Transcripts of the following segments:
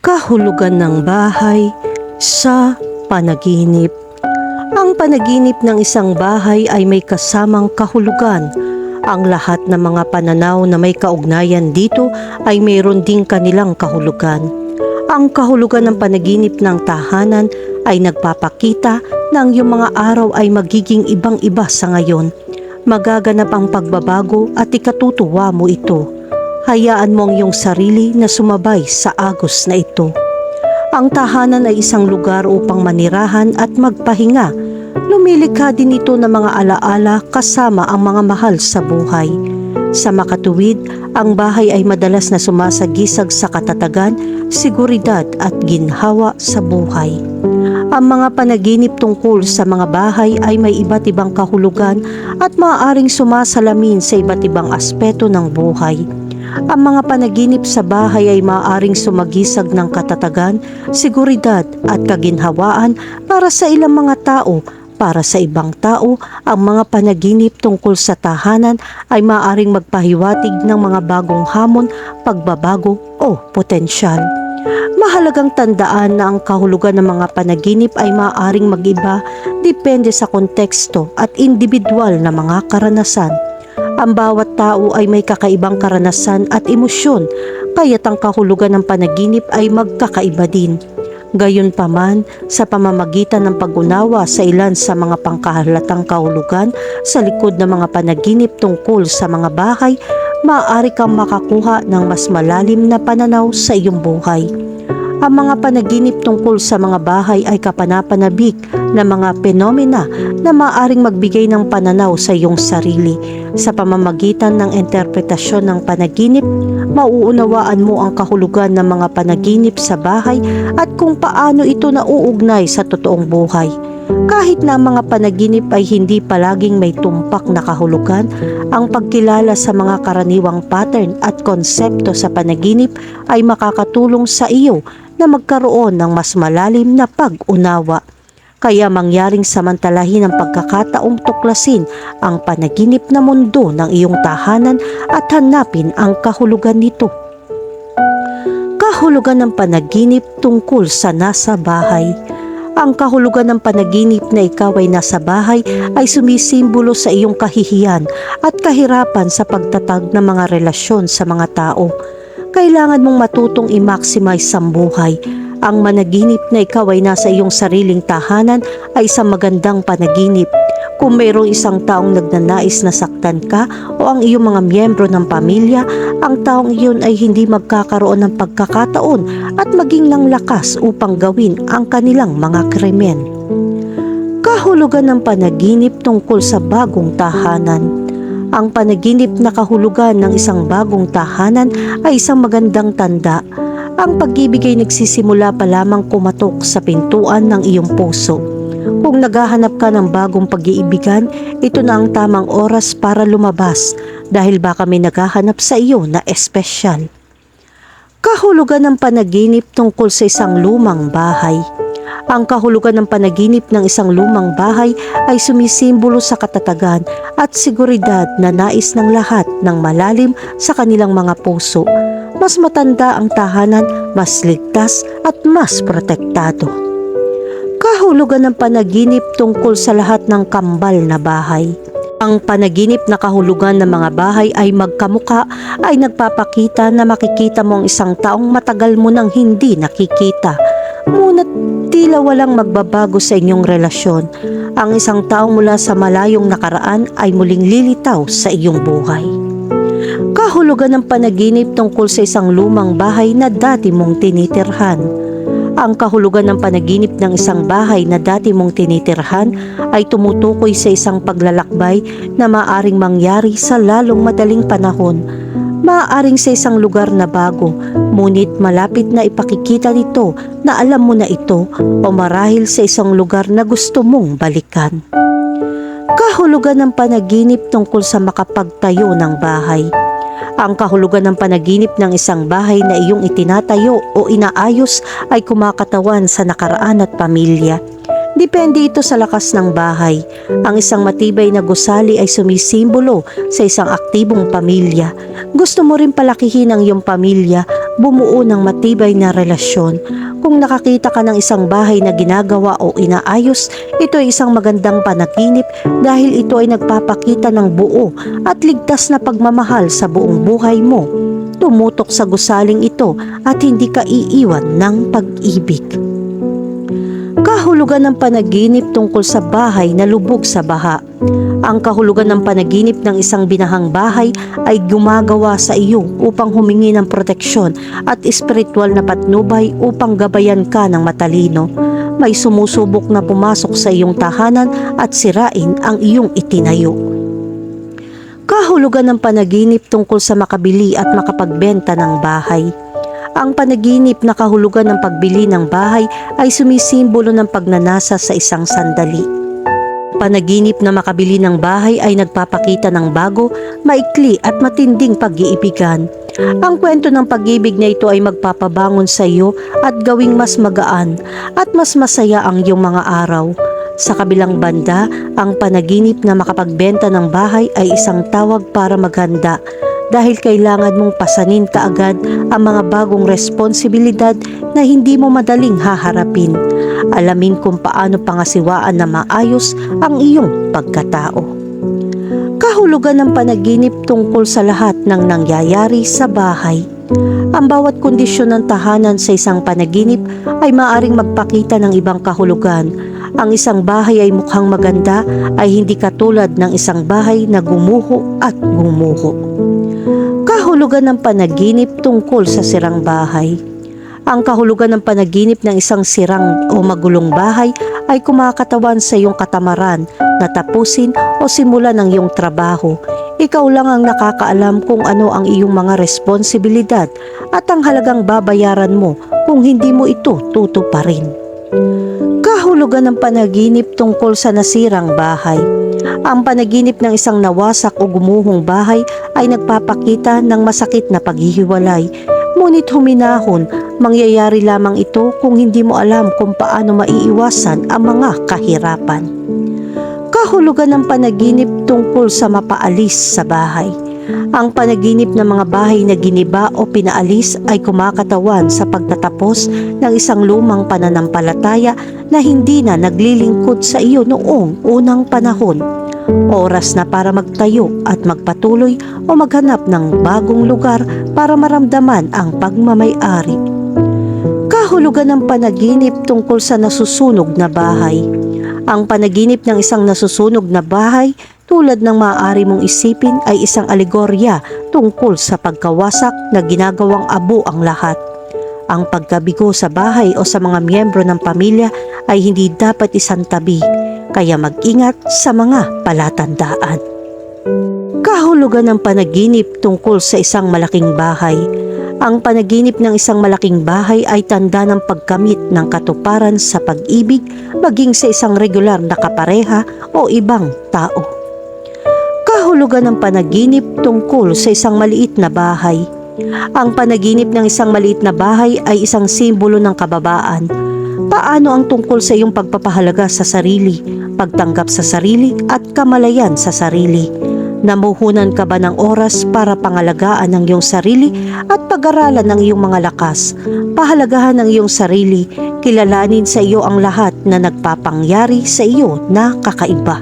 Kahulugan ng bahay sa panaginip. Ang panaginip ng isang bahay ay may kasamang kahulugan. Ang lahat ng mga pananaw na may kaugnayan dito ay mayroon ding kanilang kahulugan. Ang kahulugan ng panaginip ng tahanan ay nagpapakita na ang iyong mga araw ay magiging ibang-iba sa ngayon. Magaganap ang pagbabago at ikatutuwa mo ito. Hayaan mo ang iyong sarili na sumabay sa agos na ito. Ang tahanan ay isang lugar upang manirahan at magpahinga. Lumilikha din ito ng mga alaala kasama ang mga mahal sa buhay. Sa makatuwid, ang bahay ay madalas na sumasagisag sa katatagan, seguridad at ginhawa sa buhay. Ang mga panaginip tungkol sa mga bahay ay may iba't ibang kahulugan at maaaring sumasalamin sa iba't ibang aspeto ng buhay. Ang mga panaginip sa bahay ay maaaring sumagisag ng katatagan, seguridad at kaginhawaan para sa ilang mga tao. Para sa ibang tao, ang mga panaginip tungkol sa tahanan ay maaaring magpahiwatig ng mga bagong hamon, pagbabago o potensyal. Mahalagang tandaan na ang kahulugan ng mga panaginip ay maaaring mag-iba depende sa konteksto at individual na mga karanasan. Ang bawat tao ay may kakaibang karanasan at emosyon, kaya't ang kahulugan ng panaginip ay magkakaiba din. Gayunpaman, sa pamamagitan ng pag-unawa sa ilan sa mga pangkahalatang kahulugan sa likod ng mga panaginip tungkol sa mga bahay, maaari kang makakuha ng mas malalim na pananaw sa iyong buhay. Ang mga panaginip tungkol sa mga bahay ay kapanapanabik na mga penomena na maaaring magbigay ng pananaw sa iyong sarili. Sa pamamagitan ng interpretasyon ng panaginip, mauunawaan mo ang kahulugan ng mga panaginip sa bahay at kung paano ito nauugnay sa totoong buhay. Kahit na ang mga panaginip ay hindi palaging may tumpak na kahulugan, ang pagkilala sa mga karaniwang pattern at konsepto sa panaginip ay makakatulong sa iyo na magkaroon ng mas malalim na pag-unawa. Kaya mangyaring samantalahin ang pagkakataong tuklasin ang panaginip na mundo ng iyong tahanan at hanapin ang kahulugan nito. Kahulugan ng panaginip tungkol sa nasa bahay. Ang kahulugan ng panaginip na ikaw ay nasa bahay ay sumisimbolo sa iyong kahihiyan at kahirapan sa pagtatag ng mga relasyon sa mga tao. Kailangan mong matutong i-maximize ang buhay. Ang managinip na ikaw ay nasa iyong sariling tahanan ay isang magandang panaginip. Kung mayroong isang taong nagnanais na saktan ka o ang iyong mga miyembro ng pamilya, ang taong iyon ay hindi magkakaroon ng pagkakataon at maging lang lakas upang gawin ang kanilang mga krimen. Kahulugan ng panaginip tungkol sa bagong tahanan. Ang panaginip na kahulugan ng isang bagong tahanan ay isang magandang tanda. Ang pag-ibig ay nagsisimula pa lamang kumatok sa pintuan ng iyong puso. Kung naghahanap ka ng bagong pag-iibigan, ito na ang tamang oras para lumabas dahil baka may naghahanap sa iyo na espesyal. Kahulugan ng panaginip tungkol sa isang lumang bahay. Ang kahulugan ng panaginip ng isang lumang bahay ay sumisimbolo sa katatagan at seguridad na nais ng lahat ng malalim sa kanilang mga puso. Mas matanda ang tahanan, mas ligtas at mas protektado. Kahulugan ng panaginip tungkol sa lahat ng kambal na bahay. Ang panaginip na kahulugan ng mga bahay ay magkamuka ay nagpapakita na makikita mo ang isang taong matagal mo nang hindi nakikita. Ngunit tila walang magbabago sa inyong relasyon. Ang isang taong mula sa malayong nakaraan ay muling lilitaw sa iyong buhay. Kahulugan ng panaginip tungkol sa isang lumang bahay na dati mong tinitirhan. Ang kahulugan ng panaginip ng isang bahay na dati mong tinitirhan ay tumutukoy sa isang paglalakbay na maaaring mangyari sa lalong madaling panahon. Maaaring sa isang lugar na bago, ngunit malapit na ipakikita nito na alam mo na ito o marahil sa isang lugar na gusto mong balikan. Kahulugan ng panaginip tungkol sa makapagtayo ng bahay. Ang kahulugan ng panaginip ng isang bahay na iyong itinatayo o inaayos ay kumakatawan sa nakaraan at pamilya. Depende ito sa lakas ng bahay. Ang isang matibay na gusali ay sumisimbolo sa isang aktibong pamilya. Gusto mo rin palakihin ang iyong pamilya, bumuo ng matibay na relasyon. Kung nakakita ka ng isang bahay na ginagawa o inaayos, ito ay isang magandang panaginip dahil ito ay nagpapakita ng buo at ligtas na pagmamahal sa buong buhay mo. Tumutok sa gusaling ito at hindi ka iiwan ng pag-ibig. Kahulugan ng panaginip tungkol sa bahay na lubog sa baha. Ang kahulugan ng panaginip ng isang binahang bahay ay gumagawa sa iyo upang humingi ng proteksyon at espiritual na patnubay upang gabayan ka ng matalino. May sumusubok na pumasok sa iyong tahanan at sirain ang iyong itinayo. Kahulugan ng panaginip tungkol sa makabili at makapagbenta ng bahay. Ang panaginip na kahulugan ng pagbili ng bahay ay sumisimbolo ng pagnanasa sa isang sandali. Panaginip na makabili ng bahay ay nagpapakita ng bago, maikli at matinding pag-iibigan. Ang kwento ng pag-ibig na ito ay magpapabangon sa iyo at gawing mas magaan at mas masaya ang iyong mga araw. Sa kabilang banda, ang panaginip na makapagbenta ng bahay ay isang tawag para maghanda dahil kailangan mong pasanin kaagad ang mga bagong responsibilidad na hindi mo madaling haharapin. Alamin kung paano pangasiwaan na maayos ang iyong pagkatao. Kahulugan ng panaginip tungkol sa lahat ng nangyayari sa bahay. Ang bawat kondisyon ng tahanan sa isang panaginip ay maaaring magpakita ng ibang kahulugan. Ang isang bahay ay mukhang maganda ay hindi katulad ng isang bahay na gumuho at gumuho. Kahulugan ng panaginip tungkol sa sirang bahay. Ang kahulugan ng panaginip ng isang sirang o magulong bahay ay kumakatawan sa iyong katamaran na tapusin o simulan ng iyong trabaho. Ikaw lang ang nakakaalam kung ano ang iyong mga responsibilidad at ang halagang babayaran mo kung hindi mo ito tutuparin. Kahulugan ng panaginip tungkol sa nasirang bahay. Ang panaginip ng isang nawasak o gumuhong bahay ay nagpapakita ng masakit na paghihiwalay. Ngunit huminahon, mangyayari lamang ito kung hindi mo alam kung paano maiiwasan ang mga kahirapan. Kahulugan ng panaginip tungkol sa mapaalis sa bahay. Ang panaginip ng mga bahay na giniba o pinaalis ay kumakatawan sa pagtatapos ng isang lumang pananampalataya na hindi na naglilingkod sa iyo noong unang panahon. Oras na para magtayo at magpatuloy o maghanap ng bagong lugar para maramdaman ang pagmamay-ari. Kahulugan ng panaginip tungkol sa nasusunog na bahay. Ang panaginip ng isang nasusunog na bahay tulad ng maaari mong isipin ay isang alegorya tungkol sa pagkawasak na ginagawang abo ang lahat. Ang pagkabigo sa bahay o sa mga miyembro ng pamilya ay hindi dapat isantabi, kaya mag-ingat sa mga palatandaan. Kahulugan ng panaginip tungkol sa isang malaking bahay. Ang panaginip ng isang malaking bahay ay tanda ng pagkamit ng katuparan sa pag-ibig maging sa isang regular na kapareha o ibang tao. Kahulugan ng panaginip tungkol sa isang maliit na bahay. Ang panaginip ng isang maliit na bahay ay isang simbolo ng kababaan. Paano ang tungkol sa iyong pagpapahalaga sa sarili, pagtanggap sa sarili at kamalayan sa sarili? Namuhunan ka ba ng oras para pangalagaan ang iyong sarili at pag-aralan ang iyong mga lakas? Pahalagahan ang iyong sarili, kilalanin sa iyo ang lahat na nagpapangyari sa iyo na kakaiba.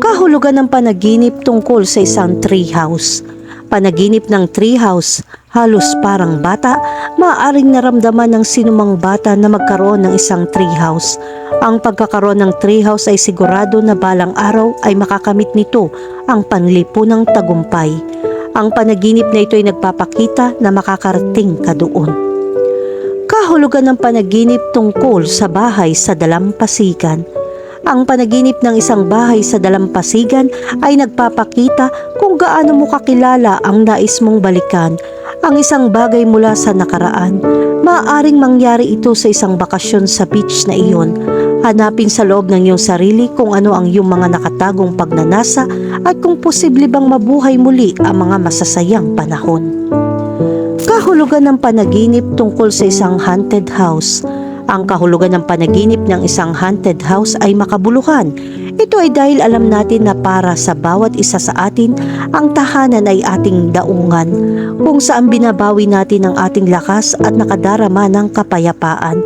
Kahulugan ng panaginip tungkol sa isang treehouse. Panaginip ng treehouse, halos parang bata, maaaring naramdaman ng sinumang bata na magkaroon ng isang treehouse. Ang pagkakaroon ng treehouse ay sigurado na balang araw ay makakamit nito ang panlipunang tagumpay. Ang panaginip na ito ay nagpapakita na makakarating ka doon. Kahulugan ng panaginip tungkol sa bahay sa dalampasigan. Ang panaginip ng isang bahay sa dalampasigan ay nagpapakita kung gaano mo kakilala ang nais mong balikan, ang isang bagay mula sa nakaraan. Maaaring mangyari ito sa isang bakasyon sa beach na iyon. Hanapin sa loob ng iyong sarili kung ano ang iyong mga nakatagong pagnanasa at kung posible bang mabuhay muli ang mga masasayang panahon. Kahulugan ng panaginip tungkol sa isang haunted house. Ang kahulugan ng panaginip ng isang haunted house ay makabuluhan. Ito ay dahil alam natin na para sa bawat isa sa atin, ang tahanan ay ating daungan, kung saan binabawi natin ang ating lakas at nakadarama ng kapayapaan.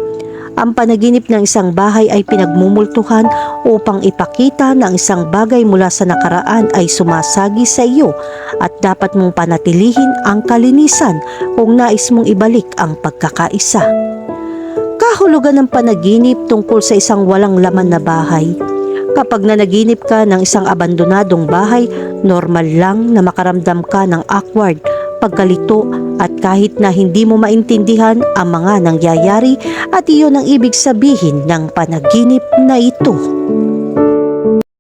Ang panaginip ng isang bahay ay pinagmumultuhan upang ipakita na ang isang bagay mula sa nakaraan ay sumasagi sa iyo at dapat mong panatilihin ang kalinisan kung nais mong ibalik ang pagkakaisa. Kahulugan ng panaginip tungkol sa isang walang laman na bahay. Kapag nanaginip ka ng isang abandonadong bahay, normal lang na makaramdam ka ng awkward, pagkalito at kahit na hindi mo maintindihan ang mga nangyayari, at iyon ang ibig sabihin ng panaginip na ito.